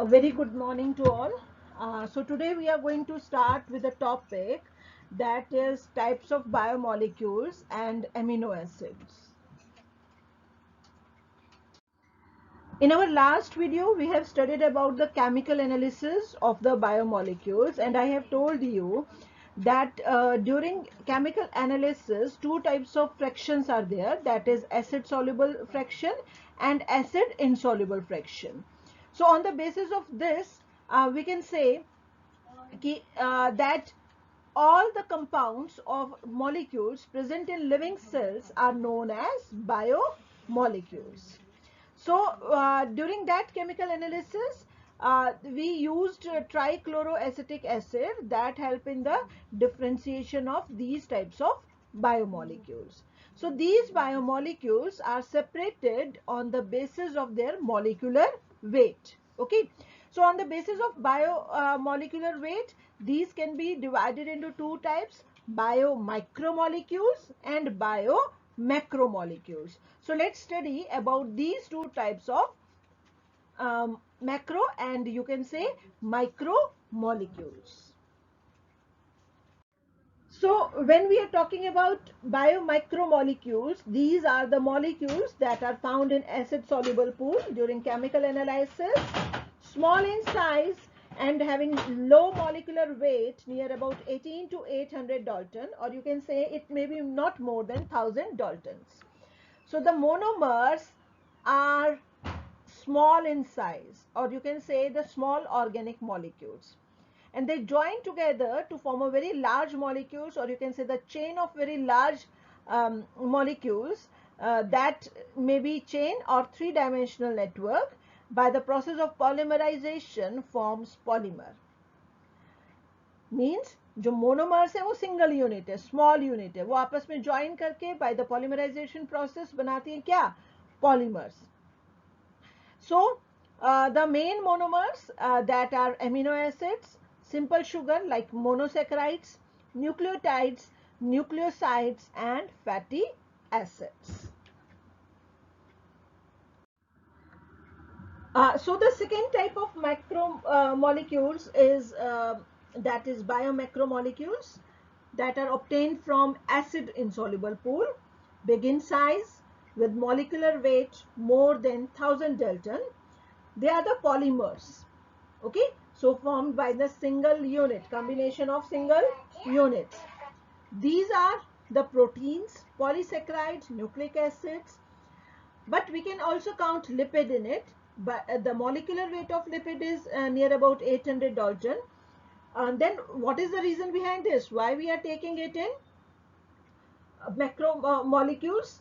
A very good morning to all. So today we are going to start with a topic that is types of biomolecules and amino acids. In our last video, we have studied about the chemical analysis of the biomolecules, and I have told you that during chemical analysis, two types of fractions are there, that is acid soluble fraction and acid insoluble fraction. So on the basis of this, we can say that all the compounds of molecules present in living cells are known as biomolecules. So during that chemical analysis, we used trichloroacetic acid that help in the differentiation of these types of biomolecules. So these biomolecules are separated on the basis of their molecular weight. Okay. So on the basis of biomolecular weight, these can be divided into two types: biomicromolecules and biomacromolecules. So let's study about these two types of macro and you can say micromolecules. So when we are talking about biomicromolecules, these are the molecules that are found in acid soluble pool during chemical analysis, small in size and having low molecular weight near about 18 to 800 Dalton, or you can say it may be not more than 1000 Daltons. So the monomers are small in size, or you can say the small organic molecules, and they join together to form a very large molecules, or you can say the chain of very large molecules that may be chain or three-dimensional network. By the process of polymerization forms polymer. Means जो monomers है वो single unit है, small unit है, वो आपस में join करके by the polymerisation process बनाती हैं क्या? Polymers. So the main monomers that are amino acids, simple sugar like monosaccharides, nucleotides, nucleosides and fatty acids. So the second type of macromolecules is that is biomacromolecules that are obtained from acid insoluble pool, big in size with molecular weight more than 1000 Dalton. They are the polymers. Okay, so formed by the single unit, combination of single units. These are the proteins, polysaccharides, nucleic acids, but we can also count lipid in it. But the molecular weight of lipid is near about 800 Dalton. And then what is the reason behind this? Why we are taking it in macromolecules?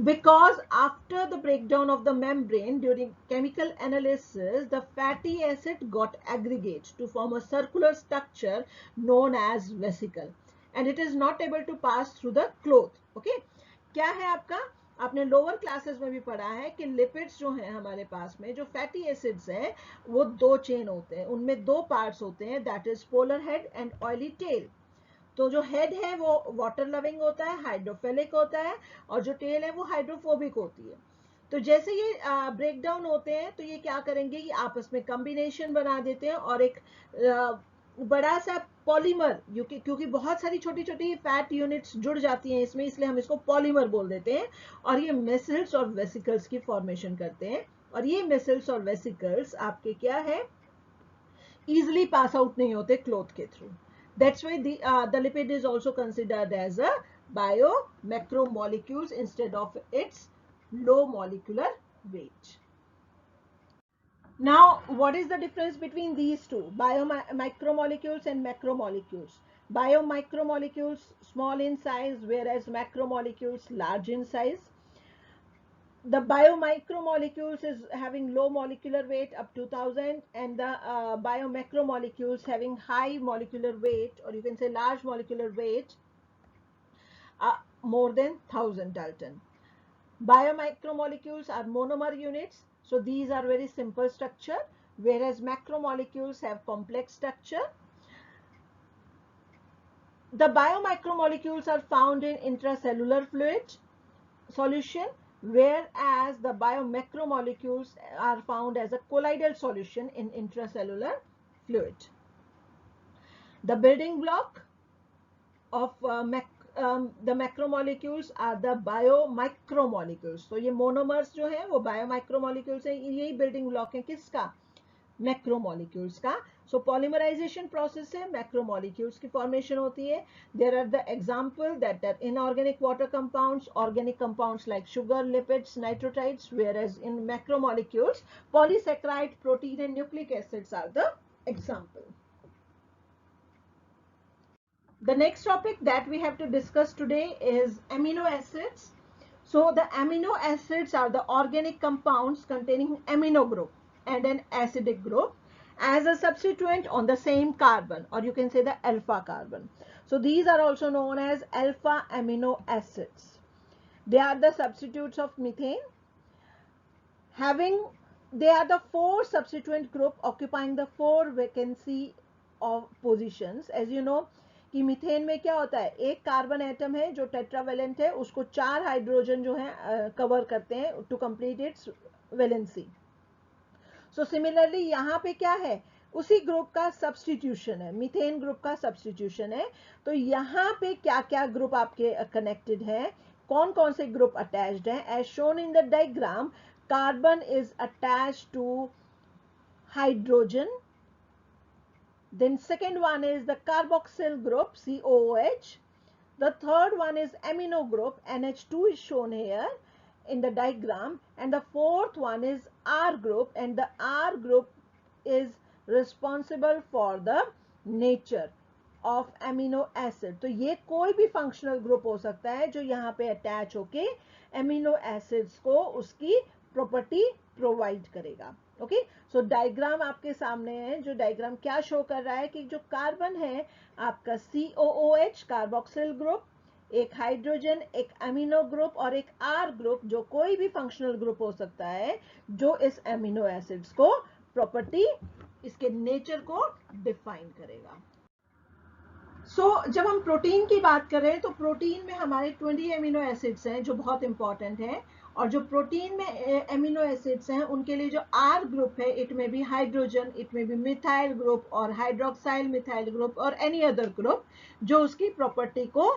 Because after the breakdown of the membrane during chemical analysis, the fatty acid got aggregate to form a circular structure known as vesicle, and it is not able to pass through the cloth. Okay, क्या है आपका? आपने lower classes में भी पढ़ा है कि lipids जो हैं हमारे पास में, जो फैटी एसिड्स हैं, वो दो चेन होते हैं, उनमें दो पार्ट्स होते हैं, that is polar head and oily tail. तो जो हेड है वो वाटर लविंग होता है, हाइड्रोफिलिक होता है, और जो टेल है वो हाइड्रोफोबिक होती है. तो जैसे ये ब्रेक डाउन होते हैं तो ये क्या करेंगे कि आपस में कॉम्बिनेशन बना देते हैं और एक बड़ा सा पॉलीमर, क्योंकि बहुत सारी छोटी छोटी फैट यूनिट्स जुड़ जाती हैं इसमें, इसलिए हम इसको पॉलीमर बोल देते हैं, और ये मेसल्स और वेसिकल्स की फॉर्मेशन करते हैं. और ये मेसल्स और वेसिकल्स आपके क्या है, इजिली पास आउट नहीं होते क्लोथ के through. That's why the lipid is also considered as a biomacromolecules instead of its low molecular weight. Now, what is the difference between these two, biomicromolecules and macromolecules? Biomicromolecules small in size, whereas macromolecules large in size. The biomicromolecules is having low molecular weight up to 1000, and the biomacromolecules having high molecular weight, or you can say large molecular weight, more than 1000 Dalton. Biomicromolecules are monomer units, so these are very simple structure, whereas macromolecules have complex structure. The biomicromolecules are found in intracellular fluid solution, whereas the biomacromolecules are found as a colloidal solution in intracellular fluid. The building block of the macromolecules are the biomicromolecules. तो ये monomers जो है वो biomicromolecules है, यही building block है किसका? Macromolecules का. सो पॉलीमराइजेशन प्रोसेस से मैक्रोमोलिक्यूल्स की फॉर्मेशन होती है. There are the example that are inorganic water compounds, organic compounds like sugar, lipids, नाइट्रोटाइड्स, whereas in macromolecules polysaccharide, protein and nucleic acids are the example. The next topic that we have to discuss today is amino acids. So the amino acids are the organic compounds containing amino group and an acidic group as a substituent on the same carbon, or you can say the alpha carbon. So these are also known as alpha amino acids. They are the substitutes of methane. They are the 4 substituent group occupying the 4 vacancy of positions. As you know कि methane में क्या होता है, एक carbon atom है जो tetravalent है, उसको 4 हाइड्रोजन जो है कवर करते हैं to complete its valency. So similarly यहाँ पे क्या है, उसी ग्रुप का सब्स्टिट्यूशन है, मीथेन ग्रुप का सब्स्टिट्यूशन है. तो यहाँ पे क्या क्या ग्रुप आपके कनेक्टेड है, कौन कौन से ग्रुप अटैच्ड हैं. As shown in the diagram, carbon is attached to hydrogen. Then second one is the carboxyl group COOH. The third one is amino group NH2 is shown here in the diagram, and the fourth one is R group, and the R group is responsible for the nature of amino acid. तो ये कोई भी functional group हो सकता है जो यहाँ पे attach होके amino acids को उसकी property provide करेगा. ओके, सो डायग्राम आपके सामने है. जो डायग्राम क्या शो कर रहा है कि जो कार्बन है आपका COOH कार्बोक्सिल ग्रुप, एक हाइड्रोजन, एक अमीनो ग्रुप और एक R ग्रुप, जो कोई भी फंक्शनल ग्रुप हो सकता है जो इस अमीनो एसिड्स को प्रॉपर्टी, इसके नेचर को डिफाइन करेगा. जब हम प्रोटीन की बात कर रहे हैं तो प्रोटीन में हमारे 20 अमीनो एसिड्स हैं जो बहुत इंपॉर्टेंट हैं, और जो प्रोटीन में अमीनो एसिड्स हैं उनके लिए जो आर ग्रुप है, इट में भी हाइड्रोजन, इट में भी मिथाइल ग्रुप और हाइड्रोक्साइल मिथाइल ग्रुप और एनी अदर ग्रुप जो उसकी प्रॉपर्टी को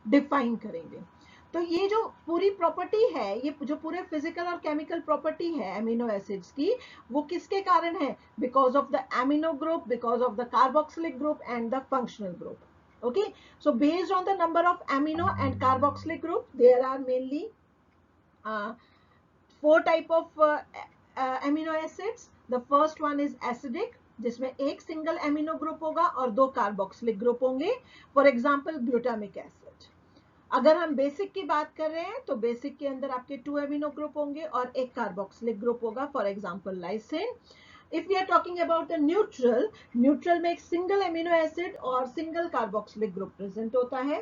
डिफाइन करेंगे. तो ये जो पूरी प्रॉपर्टी है, ये जो पूरे फिजिकल और केमिकल प्रॉपर्टी है अमीनो एसिड्स की, वो किसके कारण है? Because of the amino group, because of the carboxylic group and the functional group. Okay, so based on the number of amino and carboxylic group, there are mainly 4 type of amino acids. The first one is acidic, जिसमें एक single amino group होगा और 2 carboxylic group होंगे. For example glutamic acid. अगर हम basic की बात कर रहे हैं तो बेसिक के अंदर आपके 2 अमीनो ग्रुप होंगे और एक कार्बोक्सिलिक ग्रुप होगा, for example lysine. If we are talking about the neutral, neutral में एक single amino acid और single carboxylic group present होता है.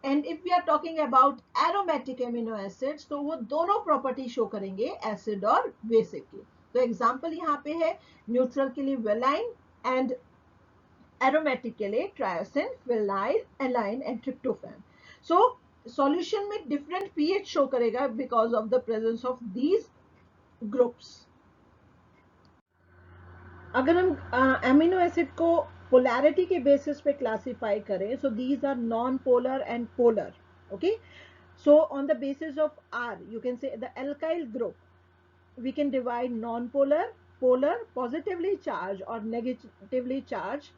And if we are talking about aromatic amino acids, तो वो दोनों property show करेंगे acid और basic की. तो example यहाँ पे है neutral के लिए valine and aromatic के लिए triosine, phenyl, align and tryptophan. So solution में different pH show करेगा because of the presence of these groups. अगर हम अमीनो एसिड को पोलैरिटी के बेसिस पे क्लासिफाई करें, so these are non polar and polar. Okay, so on the basis of R you can say the alkyl group we can divide non polar, polar, positively charge और negatively charge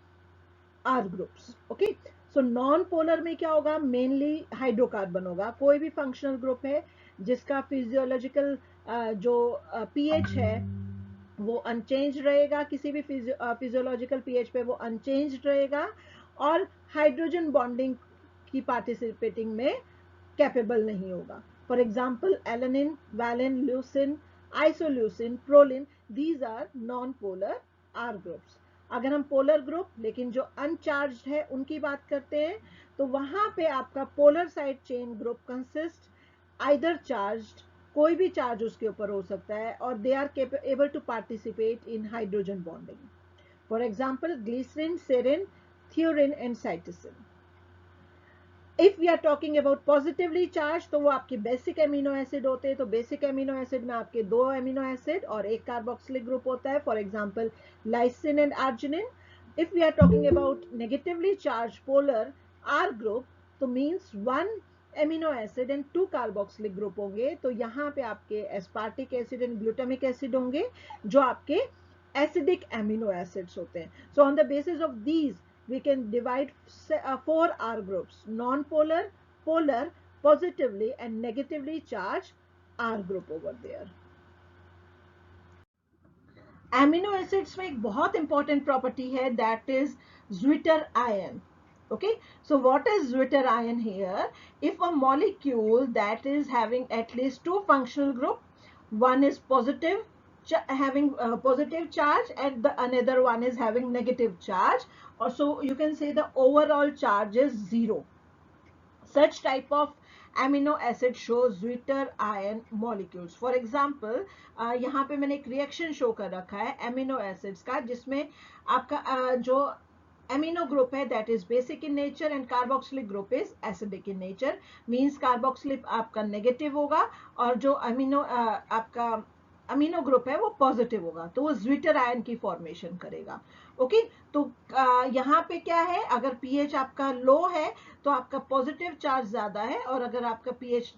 R groups. Okay, so non polar में क्या होगा? Mainly hydrocarbon होगा. कोई भी functional group है जिसका physiological जो पीएच है वो अनचेंज रहेगा, किसी भी फिजियोलॉजिकल पीएच पे वो अनचेंज रहेगा और हाइड्रोजन बॉन्डिंग की पार्टिसिपेटिंग में कैपेबल नहीं होगा. For example alanine, valine, leucine, isoleucine, proline, these are non polar R groups. अगर हम पोलर ग्रुप लेकिन जो अनचार्ज्ड है उनकी बात करते हैं तो वहां पे आपका polar side chain group consist either charged, कोई भी चार्ज उसके ऊपर हो सकता है, और they are able to participate in hydrogen bonding. For example glycerine, serine, threonine and cytosine. If we are talking about positively charge तो वो आपके बेसिक एमिनो एसिड होते हैं. तो बेसिक एमिनो एसिड में आपके 2 एमिनो एसिड और एक कार्बोक्सिलिक ग्रुप होता है, for example lysine and arginine. If we are talking about negatively charge polar R group तो means 1 amino acid and 2 carboxylic group होंगे. तो यहाँ पे आपके aspartic acid and glutamic acid होंगे जो आपके एसिडिक एमिनो एसिड्स होते हैं. So on the basis of these we can divide 4 R groups: non-polar, polar, positively and negatively charged R group over there. Amino acids में एक बहुत important property है, that is Zwitter ion. Okay, so what is Zwitter ion here? If a molecule that is having at least 2 functional group, one is positive, having positive charge and the another one is having negative charge, or so you can say the overall charge is 0. Such type of amino acid shows Zwitter ion molecules. For example, यहाँ पे मैंने एक reaction show कर रखा है amino acids का, जिसमें आपका जो amino group है that is basic in nature and carboxylic group is acidic in nature. Means carboxylic आपका negative होगा और जो आपका अमीनो ग्रुप है वो पॉजिटिव होगा, तो वो ज्विटर आयन की फॉर्मेशन करेगा. ओके, तो यहाँ पे क्या है, अगर पीएच आपका लो है तो आपका पॉजिटिव चार्ज ज्यादा है, और अगर आपका पीएच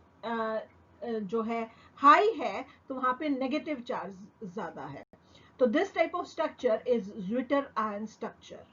जो है हाई है तो वहां पे नेगेटिव चार्ज ज्यादा है. तो this type of structure is zwitter ion structure.